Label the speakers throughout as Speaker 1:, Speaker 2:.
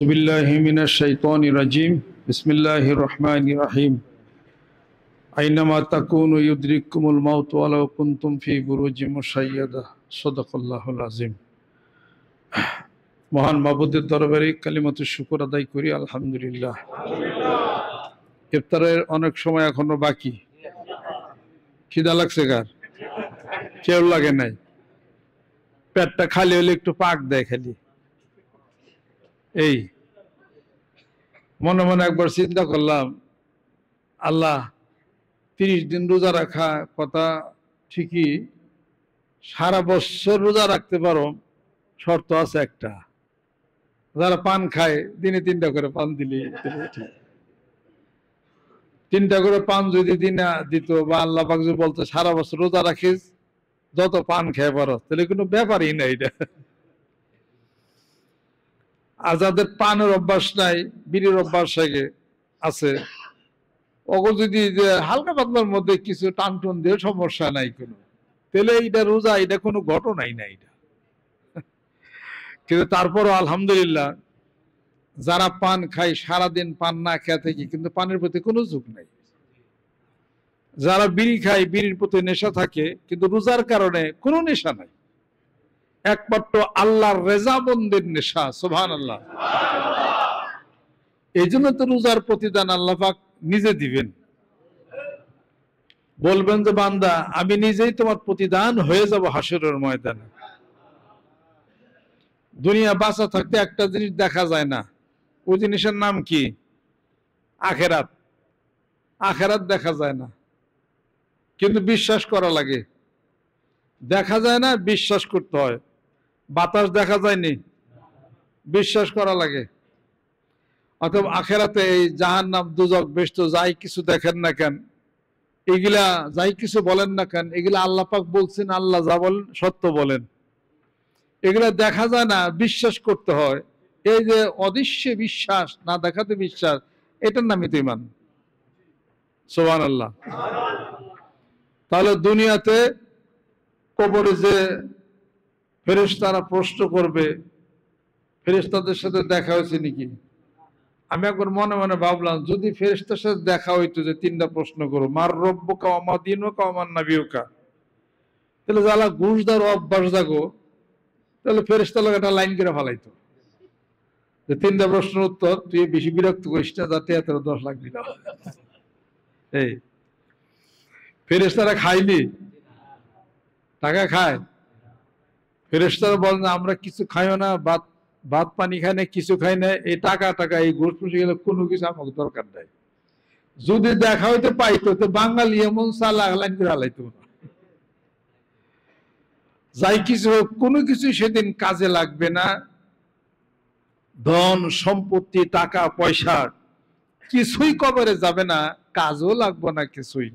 Speaker 1: बिल्लाहि मिनश शैतानिर रजीम बिस्मिल्लाहिर रहमानिर रहीम आइनामा ताकुनु युद्रिकुमुल मौत वलाउ कुंतुम फी बुरुजिम मुशाय्यादा सदाकाल्लाहुल आज़ीम। মহান মাবুদের দরবারে কালিমাতু শুকর আদায় করি আলহামদুলিল্লাহ। ইফতারের অনেক সময় এখনো বাকি। খিদা লাগছে কার? কেউ লাগে নাই। পেটটা খালি হলে একটু পাক দেয় খালি। এই মনে মনে একবার চিন্তা করলাম, আল্লাহ 30 দিন রোজা রাখা কথা ঠিকই, সারা বছর রোজা রাখতে পারো, শর্ত আছে একটা, যারা পান খায় দিনে 3টা করে পান দিলে, 3টা করে পান যদি দিনে দিত বা আল্লাহ পাক যদি বলতো সারা বছর রোজা রাখিস যত পান খেয়ে পারো, তাহলে কোনো ব্যাপারই না এটা। আর যাদের পানের অভ্যাস নাই, বিড়ির অভ্যাস আছে, ওগো যদি হালকা পাতলার মধ্যে কিছু টান টুন দিয়ে সমস্যা নাই কোনো, তাহলে এইটা রোজা, এটা কোনো ঘটনাই নাই এটা। কিন্তু তারপরও আলহামদুলিল্লাহ, যারা পান খায় সারাদিন পান না খেয়ে থাকি কিন্তু পানের প্রতি কোনো ঝোঁক নাই। যারা বিড়ি খায় বিড়ির প্রতি নেশা থাকে কিন্তু রোজার কারণে কোনো নেশা নাই, একমাত্র আল্লাহর রেজাবন্দের নেশা। সুবহানাল্লাহ। এই জন্য তো রোজার প্রতিদান আল্লাহ পাক নিজে দিবেন, বলবেন যে বান্দা আমি নিজেই তোমার প্রতিদান হয়ে যাব হাসরের ময়দানে। দুনিয়া বাঁচা থাকতে একটা জিনিস দেখা যায় না, ওই জিনিসের নাম কি? আখেরাত। আখেরাত দেখা যায় না কিন্তু বিশ্বাস করা লাগে। দেখা যায় না, বিশ্বাস করতে হয়। বাতাস দেখা যায়নি, বিশ্বাস করা লাগে। অথবা আখেরাতে এই জাহান্নাম দুজক বেহেশত যাই কিছু দেখেন না কেন, এগুলা যাই কিছু বলেন না কেন, এগুলা আল্লাহ পাক বলছেন, আল্লাহ যা বলেন সত্য বলেন। এগুলা দেখা যায় না, বিশ্বাস করতে হয়। এই যে অদৃশ্যে বিশ্বাস, না দেখাতে বিশ্বাস, এটার নামই তো ঈমান। সুবহানাল্লাহ। তাহলে দুনিয়াতে কবরে যে ফেরেশতারা প্রশ্ন করবে, ফেরেশতাদের সাথে দেখা হয়েছে নাকি? আমি একবার মনে মনে ভাবলাম, যদি ফেরেশতার সাথে দেখা হইতো যে 3টা প্রশ্ন করো, মার রব্বুকা ওয়া মা দীনুকা ওয়া মান নাবিয়ুকা, তাহলে যারা ঘুষদার অভ্যাস জাগো, তাহলে ফেরেশতা লোক একটা লাইন করে ফেলাইতো যে 3টা প্রশ্নের উত্তর তুই বেশি বিরক্ত করিস না, যাতে এত 10 লাখ দিল। এই ফেরেশতারা খায়নি, টাকা খায়। ফেরেশতারা বলেন আমরা কিছু খাইও না, ভাত পানি খাই না, কিছু খাই না, এই টাকা এই ঘুষ ফুসে গেলে কোনো কিছু আমাকে দরকার নাই। যদি দেখা হইতে পাইতো তো বাঙালি এমন চালাক লাইন করে হালাইতো না। যাই কিছু হোক, কোনো কিছু সেদিন কাজে লাগবে না। ধন সম্পত্তি টাকা পয়সা কিছুই কবরে যাবে না, কাজও লাগবে না কিছুই।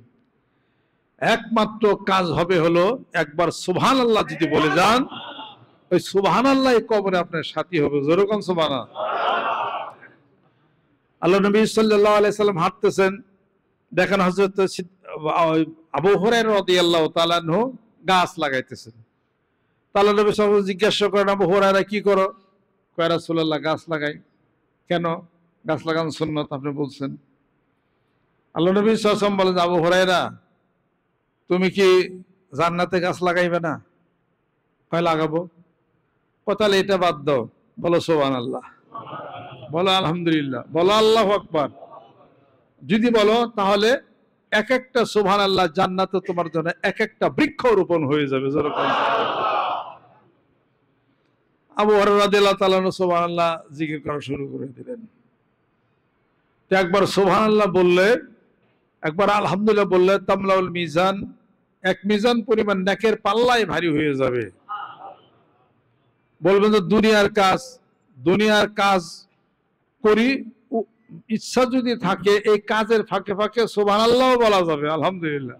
Speaker 1: একমাত্র কাজ হবে হলো একবার সুবহানাল্লাহ যদি বলে যান, ওই সুবহানাল্লাহ কবরে আপনার সাথী হবে। যেরকম সুবহানাল্লাহ। আল্লাহ নবী সাল্লাল্লাহু আলাইহি সাল্লাম হাঁটতেছেন, দেখেন হযরত আবু হুরায়রা রাদিয়াল্লাহু তাআলা আনহু গাছ লাগাইতেছেন। আল্লাহ নবী সাল্লাল্লাহু আলাইহি ওয়াসাল্লাম জিজ্ঞাসা করেন, আবু হুরায়রা কি করো? কয় রাসূলুল্লাহ গাছ লাগাই। কেন? গাছ লাগানো সুন্নাত আপনি বলছেন। আল্লাহ নবী সাল্লাল্লাহু আলাইহি ওয়াসাল্লাম বলেন, আবু হুরায়রা তুমি কি জান্নাতে গাছ লাগাইবে না? কয় লাগাবো। তাহলে এটা বাদ দাও, বলো সুবহানাল্লাহ, বলো আলহামদুলিল্লাহ, বলো আল্লাহু আকবার। যদি বলো তাহলে এক একটা সুবহানাল্লাহ জান্নাতে তোমার জন্য এক একটা বৃক্ষ রোপণ হয়ে যাবে। যেরকম আবু হুরায়রা রাদিয়াল্লাহু তাআলা সুবহানাল্লাহ জিকির করা শুরু করে দিলেন। তো একবার সুবহানাল্লাহ বললে, একবার আলহামদুলিল্লাহ বললে, তামলাউল মিজান, এক মিজান পরিমাণ নেকের পাল্লাই ভারী হয়ে যাবে। বলবেন যে দুনিয়ার কাজ করি, ইচ্ছা যদি থাকে এই কাজের ফাঁকে ফাঁকে সুবহানাল্লাহ বলা যাবে। আলহামদুলিল্লাহ।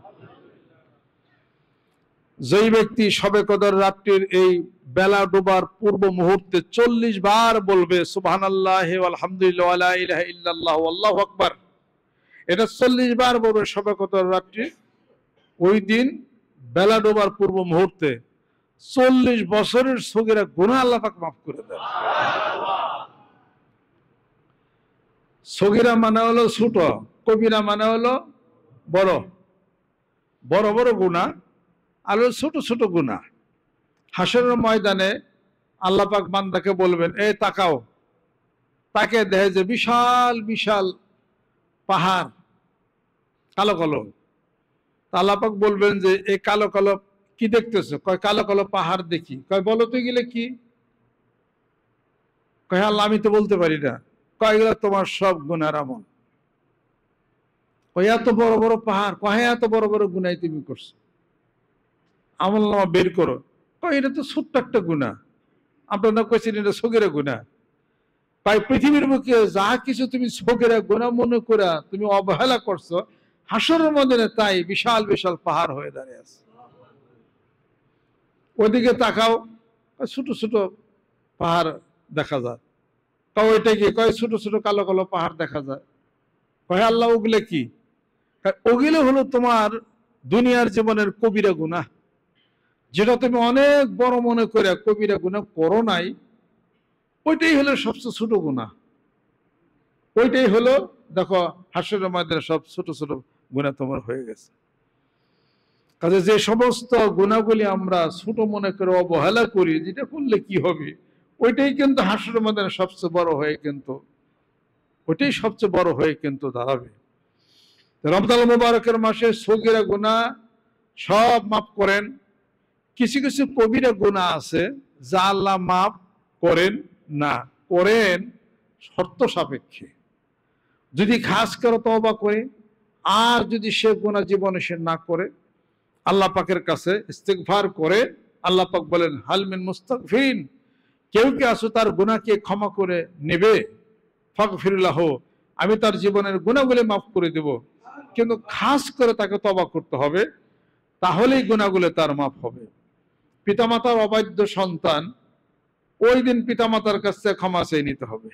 Speaker 1: যেই ব্যক্তি শবে কদর রাত্রির এই বেলা ডোবার পূর্ব মুহূর্তে 40 বার বলবে সুবহানাল্লাহ ওয়া আলহামদুলিল্লাহ ওয়া লা ইলাহা ইল্লাল্লাহ আল্লাহু আকবার, এটা 40 বার বলবে শবে কদর রাত্রি, ওই দিন বেলা ডোবার পূর্ব মুহূর্তে 40 বছরের সগীরা গুনাহ আল্লাহ পাক মাফ করে দেন। সগীরা মানে হলো ছোট, কবিরা মানে হলো বড়। বড় বড় গুনাহ আর হলো ছোট ছোট গুনাহ। হাসরের ময়দানে আল্লাহ পাক বান্দাকে বলবেন, এই তাকাও। তাকে দেখে যে বিশাল বিশাল পাহাড়, কালো কালো। আল্লাহ পাক বলবেন যে এই কালো কালো কি দেখতেছো? কয় কালো কালো পাহাড় দেখি। কয় বলো তো গেলে কি? কয় আল্লাহ আমি তো বলতে পারি না। কয় এগুলো তোমার সব গুনার আমল। কয় এত বড় বড় পাহাড়? কয় এত বড় বড় গুনাই তুমি করছো, আমল নামা বের করো। কয় এটা তো ছোট্ট একটা গুনাহ, আপনারা কইছেন এটা সগীরা গুনাহ। তাই পৃথিবীর বুকে যা কিছু তুমি সগীরা গুনাহ মনে করে তুমি অবহেলা করছো, হাসরের ময়দানে তাই বিশাল বিশাল পাহাড় হয়ে দাঁড়িয়ে আছে। ওইদিকে তাকাও, ছোট ছোট পাহাড় দেখা যায়। কয় ওইটা কি? কয় ছোট ছোট কালো কালো পাহাড় দেখা যায়। কয় আল্লাহ ওগুলো কি? ওগুলো হলো তোমার দুনিয়ার জীবনের কবিরা গুনাহ, যেটা তুমি অনেক বড় মনে করে কবিরা গুনাহ করো নাই। ওইটাই হলো সবচেয়ে ছোট গুনাহ। ওইটাই হলো দেখো হাসরের ময়দানে সব ছোট ছোট গুনাহ তোমার হয়ে গেছে। কাজে যে সমস্ত গুনাহগুলি আমরা ছোট মনে করে অবহেলা করি, যেটা করলে কি হবে, ওইটাই কিন্তু হাসরের ময়দানে সবচেয়ে বড় হয়ে কিন্তু ওইটাই সবচেয়ে বড় হয়ে কিন্তু দাঁড়াবে। রমজান মুবারকের মাসে সগীরা গুনাহ সব মাফ করেন। কিছু কিছু কবিরা গুনাহ আছে যা আল্লাহ মাফ করেন না, করেন শর্ত সাপেক্ষে। যদি খাস করে তওবা করে, আর যদি সে গুনাহ জীবনে সে না করে, আল্লাহ পাকের কাছে ইস্তিগফার করে, আল্লাহ পাক বলেন হাল মিন মুস্তাগফিরিন, কেউ কি আছে তার গুনাহকে ক্ষমা করে নেবে? ফাগফির লাহু, আমি তার জীবনের গুনাহগুলি মাফ করে দেব। কিন্তু খাস করে তাকে তওবা করতে হবে, তাহলেই গুনাহগুলো তার মাফ হবে। পিতামাতার অবাধ্য সন্তান, ওই দিন পিতামাতার কাছে ক্ষমা চেয়ে নিতে হবে।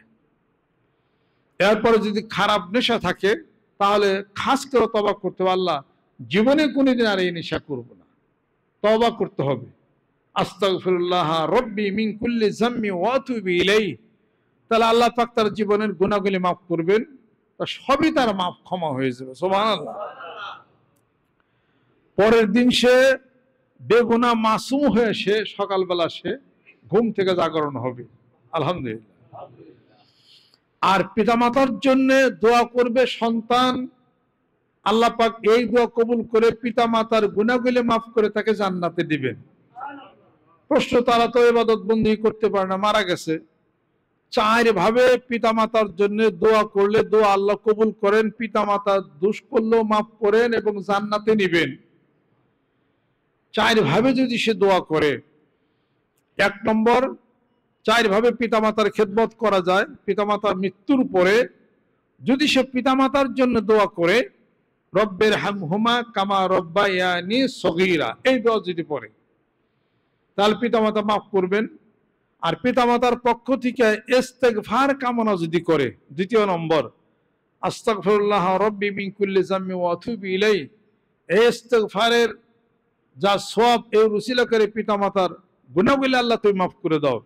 Speaker 1: এরপরে যদি খারাপ নেশা থাকে, তাহলে খাস করে তওবা করতে হবে, আল্লাহ জীবনে কোনোদিন আর এই নেশা করব না, তওবা করতে হবে। আস্তাগফিরুল্লাহ রব্বি মিন কুল্লি যামবি ওয়া আতুবু ইলাইহি, তাহলে আল্লাহ পাক তার জীবনের গুনাহগুলি মাফ করবেন, তা সবই তার মাফ ক্ষমা হয়ে যাবে। সুবহানাল্লাহ। পরের দিন সে বেগুনাহ মাসুম হয়ে সে সকালবেলা সে ঘুম থেকে জাগরণ হবে, আলহামদুলিল্লাহ। আর পিতামাতার জন্য দোয়া করবে সন্তান, আল্লাহ পাক এই দোয়া কবুল করে পিতামাতার গুনাহগুলি মাফ করে তাকে জান্নাতে দিবেন। প্রশ্ন, তারা তো ইবাদত বন্দেগী করতে পারে না, মারা গেছে। চার ভাবে পিতামাতার জন্য দোয়া করলে দোয়া আল্লাহ কবুল করেন, পিতামাতার দোষ করলেও মাফ করেন এবং জান্নাতে নিবেন। চার ভাবে যদি সে দোয়া করে, এক নম্বর, চার ভাবে পিতামাতার খেদমত করা যায়। পিতামাতার মৃত্যুর পরে যদি সে পিতামাতার জন্য দোয়া করে, রব্বের হামহুমা কামা রব্বায়ানি সগীরা, এই দোয়া যদি পড়ে, তাহলে পিতামাতা মাফ করবেন। আর পিতামাতার পক্ষ থেকে ইস্তিগফার কামনা যদি করে, দ্বিতীয় নম্বর, আস্তাগফিরুল্লাহ রব্বি মিন কুল্লি যামবি ওয়া আতুবু ইলাইহি, এই ইস্তিগফারের যা সওয়াব, এই উসিলা করে পিতামাতার গুনাহগুলো আল্লাহ তুমি মাফ করে দাও,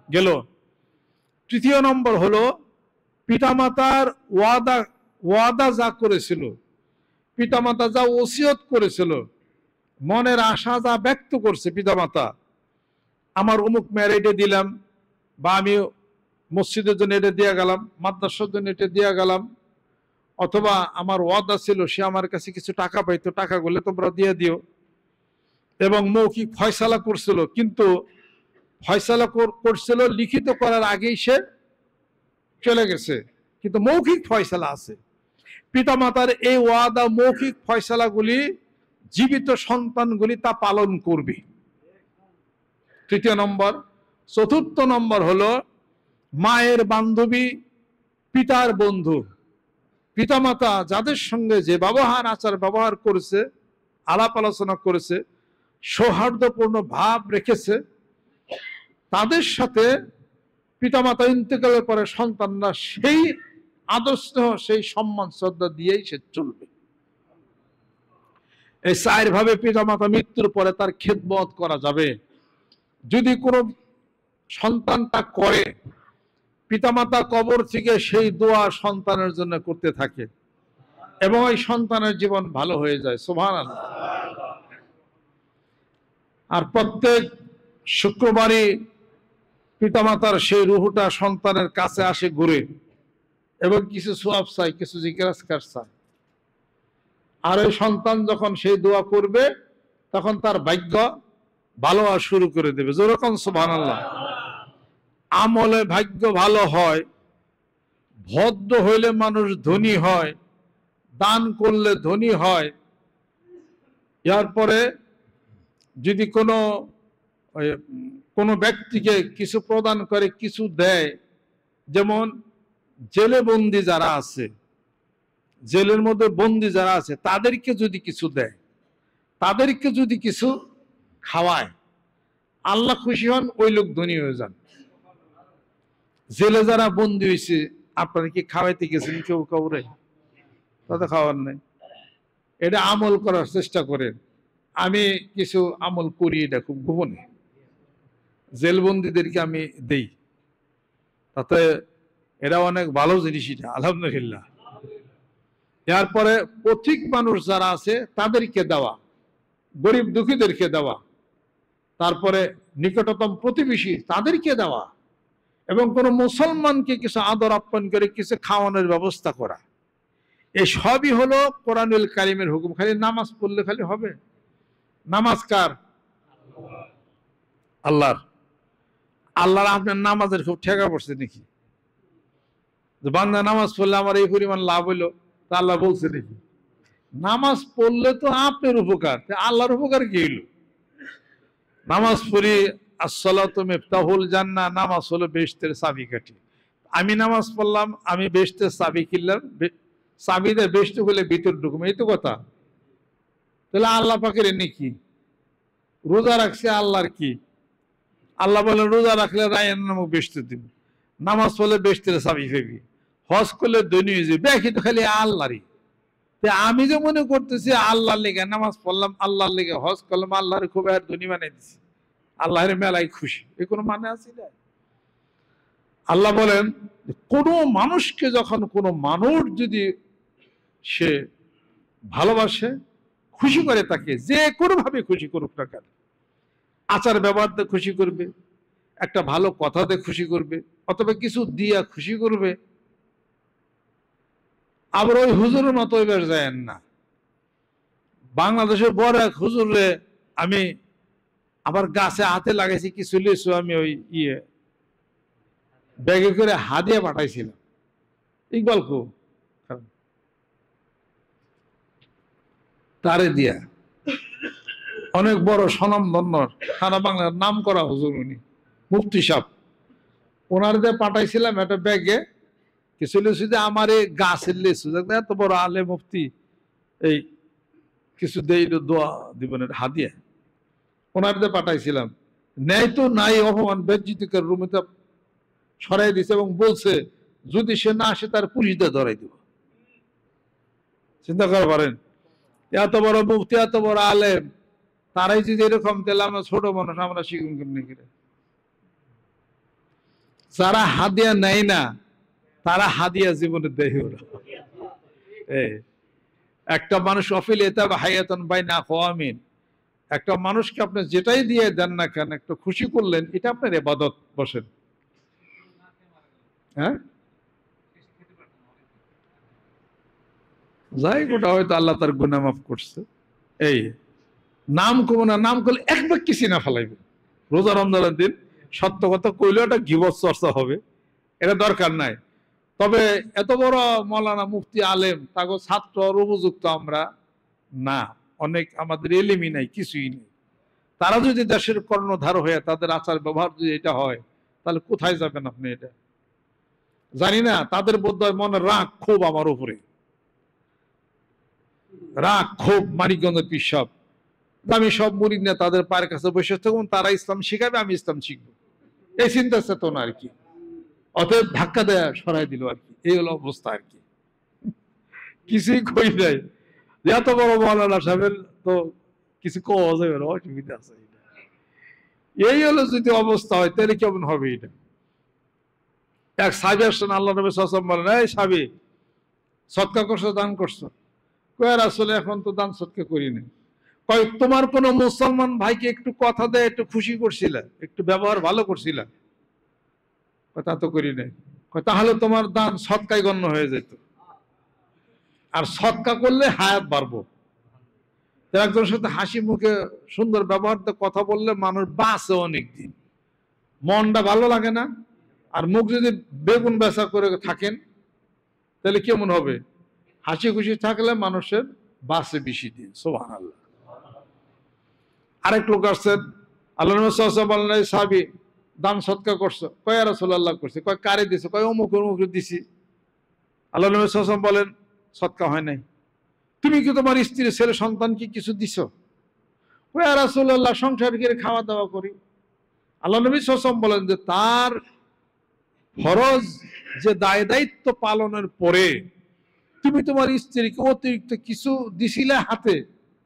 Speaker 1: গেল। তৃতীয় নম্বর হলো পিতামাতার ওয়াদা যা করেছিল, পিতামাতা যা ওসিয়ত করেছিল, মনের আশা যা ব্যক্ত করছে পিতামাতা, আমার অমুক মেয়ের এটা দিলাম, বা আমি মসজিদের জন্য এটা দিয়ে গেলাম, মাদ্রাসার জন্য এটা দিয়ে গেলাম, অথবা আমার ওয়াদা ছিল সে আমার কাছে কিছু টাকা পাইতো, টাকাগুলো তোমরা দিয়ে দিও। এবং মৌখিক ফয়সালা করছিল, কিন্তু ফয়সালা করছিল লিখিত করার আগেই সে চলে গেছে, কিন্তু মৌখিক ফয়সালা আছে। পিতামাতার এই ওয়াদা মৌখিক ফয়সালাগুলি জীবিত সন্তানগুলি তা পালন করবে, তৃতীয় নম্বর। চতুর্থ নম্বর হলো মায়ের বান্ধবী, পিতার বন্ধু, পিতামাতা যাদের সঙ্গে যে ব্যবহার আচার ব্যবহার করেছে, আলাপ আলোচনা করেছে, সৌহার্দ্যপূর্ণ ভাব রেখেছে, তাদের সাথে পিতামাতা ইন্তেকালের পরে সন্তানরা সেই আদর্শ, সেই সম্মান শ্রদ্ধা দিয়েই সে চলবে। এই চার ভাবে পিতামাতা মৃত্যুর পরে তার খেদমত করা যাবে। যদি কোনো সন্তান তা করে, পিতামাতা কবর থেকে সেই দোয়া সন্তানের জন্য করতে থাকে এবং ওই সন্তানের জীবন ভালো হয়ে যায়। সুবহানাল্লাহ। আর প্রত্যেক শুক্রবারই পিতামাতার সেই রুহটা সন্তানের কাছে আসে ঘুরে এবং কিছু সওয়াব চায়, কিছু জিকির আজকার চায়। আর ওই সন্তান যখন সেই দোয়া করবে তখন তার ভাগ্য ভালো হওয়া শুরু করে দেবে। যেরকম সুবহানাল্লাহ। আমলে ভাগ্য ভালো হয়, ভদ্র হইলে মানুষ ধনী হয়, দান করলে ধনী হয়। এরপরে যদি কোনো ব্যক্তিকে কিছু প্রদান করে, কিছু দেয়, যেমন জেলে বন্দি যারা আছে, জেলের মধ্যে বন্দি যারা আছে তাদেরকে যদি কিছু দেয়, তাদেরকে যদি কিছু খাওয়ায়, আল্লাহ খুশি হন, ওই লোক ধনী হয়ে যান। জেলে যারা বন্দি হয়েছে আপনারা কি খাওয়াইতে গেছেন কেউ কবরে? তাদের খাওয়ার নাই। এটা আমল করার চেষ্টা করেন। আমি কিছু আমল করি, এটা খুব গোপনে জেলবন্দীদেরকে আমি দেই, তাতে এটা অনেক ভালো জিনিস, এটা আলহামদুলিল্লাহ। এরপরে পথিক মানুষ যারা আছে তাদেরকে দেওয়া, গরিব দুঃখীদেরকে দেওয়া, তারপরে নিকটতম প্রতিবেশী তাদেরকে দেওয়া, এবং কোন মুসলমানকে কিছু আদর আপ্যায়ন করে কিছু খাওয়ানোর ব্যবস্থা করা। এই সবই হলো কোরআনুল কারীমের হুকুম। খালি নামাজ পড়লে খালি হবে? নামাজ কার? আল্লাহর। আল্লাহর আপনার নামাজের খুব ঠেকা পড়ছে নাকি? যে বান্দা নামাজ পড়লে আমার এই পরিমাণ লাভ হইলো, তা আল্লাহ বলছে নাকি? নামাজ পড়লে তো আপনার উপকার, আল্লাহর উপকার কি হইল? নামাজ পড়ি, আসসালাতু মিফতাহুল জান্নাহ, নামাজ হলো বেহেশতের চাবিকাঠি। আমি নামাজ পড়লাম, আমি বেহেশতের চাবি কিনলাম, চাবি দিয়ে বেহেশতে হলে ভিতর ঢুকবো, এই তো কথা। তাহলে আল্লাহ পাকের এনে কি? রোজা রাখছে আল্লাহর কি? আল্লাহ বলে রোজা রাখলে রায়ান নামক বেহেশতে দিন, নামাজ পড়লে বেহেশতের চাবি পেবি, হজ করলে ধনী হয়ে যাবে, দেখি তো খালি আল্লাহরই। আমি যে মনে করতেছি আল্লাহর লেগে নামাজ পড়লাম, আল্লাহর লেগে হজ করলাম, আল্লাহর খুব আর ধনী বানাই দিছি, আল্লাহর মেলায় খুশি, এ কোনো মানে আছে না? আল্লাহ বলেন কোন মানুষকে যখন কোনো মানুষ যদি সে ভালোবাসে, খুশি করে, তাকে যে কোনো ভাবে খুশি করুক না কেন, আচার ব্যবহারতে খুশি করবে, একটা ভালো কথাতে খুশি করবে, অথবা কিছু দিয়া খুশি করবে। আবার ওই হুজুরের মতো এবার যায়েন না। বাংলাদেশের বড় এক হুজুরে আমি আবার গাছে হাতে লাগাইছি কিছু লিচু, আমি ওই ব্যাগে করে হাদিয়া পাঠাইছিলাম। ইকবাল কো তারে দিয়া, অনেক বড় স্বনামধন্য সারা বাংলার নাম করা হুজুর, উনি মুফতি সাহেব, ওনার দিয়ে পাঠাইছিলাম একটা ব্যাগে কিছু লিচু। যে আমার এই গাছের লিচু, এত বড় আলে মুফতি, এই কিছু দেই দোয়া দিবেন, হাদিয়া ওনার দিয়ে পাঠাইছিলাম। ন্যায় তো নাই, অপমান বেজ্জিতিকার রুমেতে সরাই দিছে এবং বলছে যদি সে না আসে তার পুলিশ দিয়ে ধরাই দিব। চিন্তা করে পারেন, এত বড় মুফতি, এত বড় আলেম, তারাই যদি এরকম, তাহলে আমরা ছোট মানুষ, আমরা শিখুন কেমনি করে? যারা হাদিয়া নেয় না তারা হাদিয়া জীবনে দেয় ওরা। একটা মানুষ অফিল এতা হায়াতন বাইনা কওয়ামিন, একটা মানুষকে আপনি যেটাই দিয়ে দেন না কেন, একটু খুশি করলেন, এটা আপনার ইবাদত। বসেন। হ্যাঁ, যাই গোটা হয়তো আল্লাহ তার গুনাহ মাফ করছে। এই নাম কমো না, নাম করলে এক বাক্যে চিনা ফেলাইবে। রোজা রমজানের দিন সত্য কথা কইলেও একটা গীবত চর্চা হবে, এটা দরকার নাই। তবে এত বড় মৌলানা মুফতি আলেম, তাকে ছাত্র উপযুক্ত আমরা না, অনেক আমাদের এলিমি নাই, কিছুই নেই। তারা যদি দেশের কর্ণধার হয়ে তাদের আচার ব্যবহার যদি এটা হয়, তাহলে কোথায় যাবেন আপনি? এটা জানি না। তাদের বোধহয় মনে রাগ ক্ষোভ আমার উপরে, রাগ ক্ষোভ মানিকগঞ্জের পিসাব। আমি সব মুরিদ না তাদের পায়ের কাছে বসে থাকুন, তারা ইসলাম শিখাবে, আমি ইসলাম শিখবো, এই চিন্তা চেতনা আর কি। অতএব ধাক্কা দেয়া সরাই দিল আর কি, এই হলো অবস্থা আর কি। কিছুই কই নাই। এত বড় মৌলানা সাহেবের তো কিছু কওয়া যাবে না, অসুবিধা আছে। এই হলো যদি অবস্থা হয় তাহলে কেমন হবে এটা? এক সাহাবী আসছেন, আল্লাহ নবী সাল্লাল্লাহু আলাইহি ওয়াসাল্লাম বলেন, এই সাহাবী, সদকা করছো, দান করছো? কয় রাসূল, এখন তো দান সদকা করি না। কয়, তোমার কোন মুসলমান ভাইকে একটু কথা দেয় একটু খুশি করছিলা, একটু ব্যবহার ভালো করছিলা? কয়, তা তো করি নাই। কয়, তাহলে তোমার দান সদকায় গণ্য হয়ে যেত। আর সদকা করলে হায়াত বাড়বো। একজনের সাথে হাসি মুখে সুন্দর ব্যবহার কথা বললে মানুষ বাঁচে অনেকদিন, মনটা ভালো লাগে না? আর মুখ যদি বেগুন বেচা করে থাকেন তাহলে কেমন হবে? হাসি খুশি থাকলে মানুষের বাঁচে বেশি দিন। সুবহানাল্লাহ। আরেক লোক আসছেন, আল্লাহ নবী সাল্লাল্লাহু আলাইহি ওয়াসাল্লাম বললেন, এই সাহাবী, দান সদকা করছো? কয়, ইয়া রাসূলুল্লাহ করছি। কয়, কারে দিছো? কয়, অমুক অমুক দিছি। আল্লাহ নবী সাল্লাল্লাহু আলাইহি ওয়াসাল্লাম বলেন, সদকা হয় নাই। তুমি কি তোমার স্ত্রী ছেলে সন্তান কি কিছু দিছো? কয়, ইয়া রাসূলুল্লাহ, সংসার করে খাওয়া দাওয়া করি। আল্লাহ নবী সাল্লাল্লাহু আলাইহি ওয়াসাল্লাম বলেন যে তার ফরজ যে দায় দায়িত্ব পালনের পরে তুমি তোমার স্ত্রীকে অতিরিক্ত কিছু দিছিলে হাতে?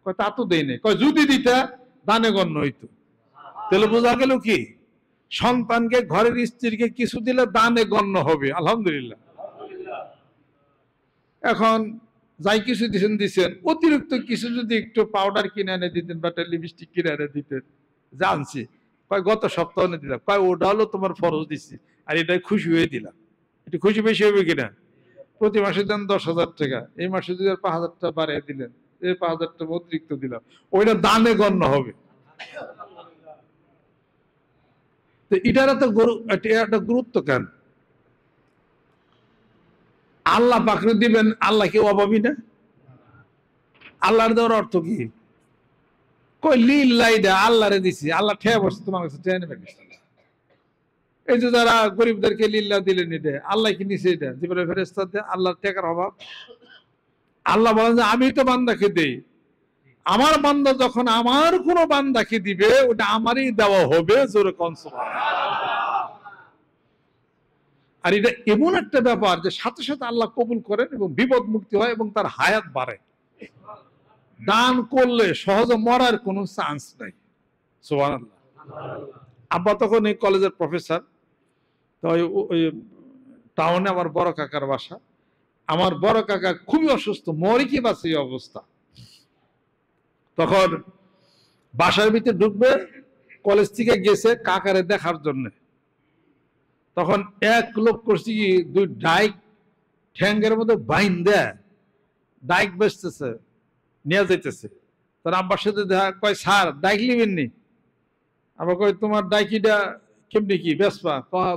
Speaker 1: কয়, তা তো দেই নাই। কয়, যদি দিতা দানে গণ্য হইতো। তাহলে বোঝা গেল কি, সন্তানকে, ঘরের স্ত্রীকে কিছু দিলে দানে গণ্য হবে। আলহামদুলিল্লাহ। এখন যাই কিছু দিচ্ছেন, অতিরিক্ত কিছু যদি একটু পাউডার কিনে এনে দিতেন বা লিপস্টিক কিনে এনে দিতেন, জানছি। কয়, গত সপ্তাহ এনে দিলাম। কয়, ওটা হলো তোমার ফরজ দিচ্ছি, আর এটাই খুশি হয়ে দিলাম। একটু খুশি বেশি হবে কিনা? প্রতি মাসে দেন 10,000 টাকা, এই মাসে যদি 5,000 টাকা বাড়িয়ে দিলেন, এই 5,000 টাকা অতিরিক্ত দিলাম, ওইটা দানে গণ্য হবে। তো এটার একটা গুরুত্ব কেন? আল্লাহ পাকড়ে দিবেন, আল্লাহ কেউ অভাবী না? আল্লাহর দেওয়ার অর্থ কি? কই, লিল্লাহিটা আল্লাহরে দিছি, আল্লাহ ঠেয়া বসে তোমার কাছে ঠেয়া নেবে। এই যে যারা গরিবদেরকে লিল্লাহ দিলেন, এটা আল্লাহ কি নিছে? এটা জীবনে ফেরেশতা দেয়, আল্লাহর টাকার অভাব? আল্লাহ বলেন যে আমি তো বান্দাকে দেই, আমার বান্দা যখন আমার কোন বান্দাকে দিবে ওটা আমারই দেওয়া হবে। জোরে কোন সুবহানাল্লাহ। আর এটা এমন একটা ব্যাপার যে সাথে সাথে আল্লাহ কবুল করেন এবং বিপদ মুক্তি হয় এবং তার হায়াত বাড়ে। দান করলে সহজে মরার কোনো চান্স নাই। সুবহানাল্লাহ। আব্বা তখন এই কলেজের প্রফেসর, তো ওই টাউনে আমার বড় কাকার বাসা। আমার বড় কাকা খুবই অসুস্থ, মরে কি বাঁচে এই অবস্থা। তখন বাসার ভিতরে ঢুকবে, কলেজ থেকে গেছে কাকারে দেখার জন্য। তখন এক লোক করছি কি, দুই ডাইক ঠ্যাঙ্গের মধ্যে বাইন দেয়, ডাইক বেচতেছে, নিয়ে যাইতেছে। তার আব্বার সাথে দেখা। কয়, স্যার ডাইক নিবেন নি? আবার কয়, তোমার ডাইকিটা কেমনি কি বেসপা?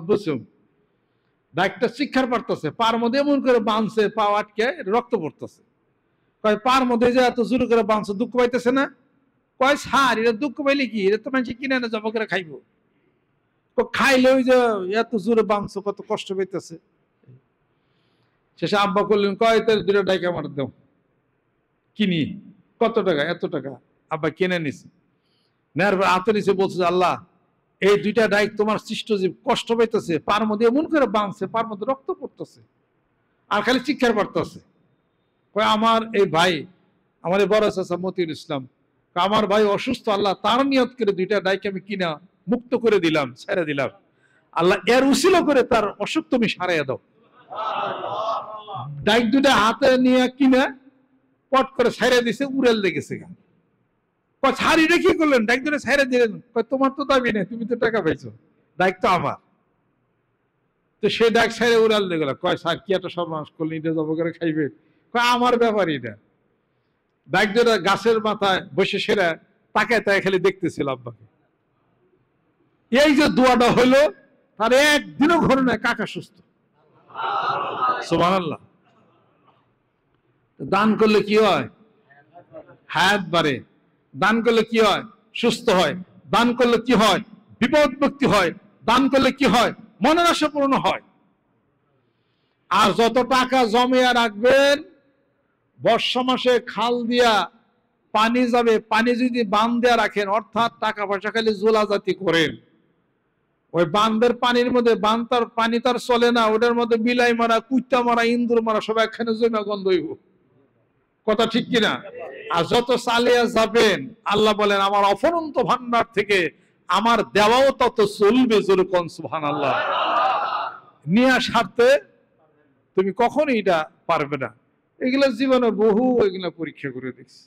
Speaker 1: বুঝুম। ডাইকটা শিক্ষার পারতেছে, পার মধ্যে এমন করে বাঁধছে, পা আটকে রক্ত পড়তেছে। কয়, পার মধ্যে যে এত জোর করে বাঁধছে, দুঃখ পাইতেছে না? কয়, স্যার এটা দুঃখ পাইলে কি, এটা তো মানুষ কিনে এনে জবা করে খাইবো। খাইলে ওই যে এত জোরে বাঁধছো, কত কষ্ট পাইতেছে। শেষে আব্বা করলেন, কয়, তার দুটো ডাইক আমার দাও, কিনি। কত টাকা? এত টাকা। আব্বা কিনে নিছে। নেয়ার পর হাতে নিচে বলছে, আল্লাহ, এই দুইটা ডাইক তোমার সৃষ্টজীব কষ্ট পাইতেছে, পার মধ্যে এমন করে বাঁধছে, পার মধ্যে রক্ত পড়তেছে, আর খালি চিৎকার পারতেছে। কয়, আমার এই ভাই, আমার এই বড় চাচা মতিউল ইসলাম, আমার ভাই অসুস্থ, আল্লাহ তার নিয়ত করে দুইটা ডাইক আমি কিনা মুক্ত করে দিলাম, ছেড়ে দিলাম। আল্লাহ এর উসিলা করে তার অসুখ তুমি সারাইয়া দাও। ডাইক দুইটা হাতে নিয়ে কিনা পট করে ছাইড়া দিছে, উড়েল লেগেছে। ছাড়িটা কি করলেন? ডাইক দুটো ছাইড়া দিলেন। তোমার তো দাবি নেই, তুমি তো টাকা পাইছো, ডাইক তো আমার। তো সে ডাইক ছাইড়ে উড়াল দিয়ে গেল। কয়, স্যার কি একটা সর্বনাশ করলেন, এটা জব করে খাইবে? কয়, আমার ব্যাপার এটা। ডাইক দুটো গাছের মাথায় বসে সেরা তাকায় তাই খালি দেখতেছিল আব্বাকে। এই যে দোয়াটা হলো, তার একদিনও ঘরে নাই, কাকা সুস্থ। সুবহানাল্লাহ। দান করলে কি হয়? হায়াত বাড়ে। দান করলে কি হয়? সুস্থ হয়। দান করলে কি হয়? বিপদ মুক্তি হয়। দান করলে কি হয়? মনের আশা পূর্ণ হয়। আর যত টাকা জমিয়ে রাখবেন, বর্ষা মাসে খাল দিয়া পানি যাবে, পানি যদি বাঁধ দেয়া রাখেন, অর্থাৎ টাকা পয়সা খালি জোলাজাতি করেন, ওই বাঁধের পানির মধ্যে পানি তার চলে না, ওটার মধ্যে বিলাই মারা, কুত্তা মারা, ইন্দুর মারা সব একখানে জমা গন্ধ হইব। কথা ঠিক কিনা? আর যত চালিয়ে যাবেন, আল্লাহ বলেন আমার অফুরন্ত ভান্ডার থেকে আমার দেওয়াও তত চলবে। যেরকম সুবহানাল্লাহ। নিয়ে সারতে তুমি কখনো এটা পারবে না। এগুলা জীবনে বহু এগুলা পরীক্ষা করে দেখছি।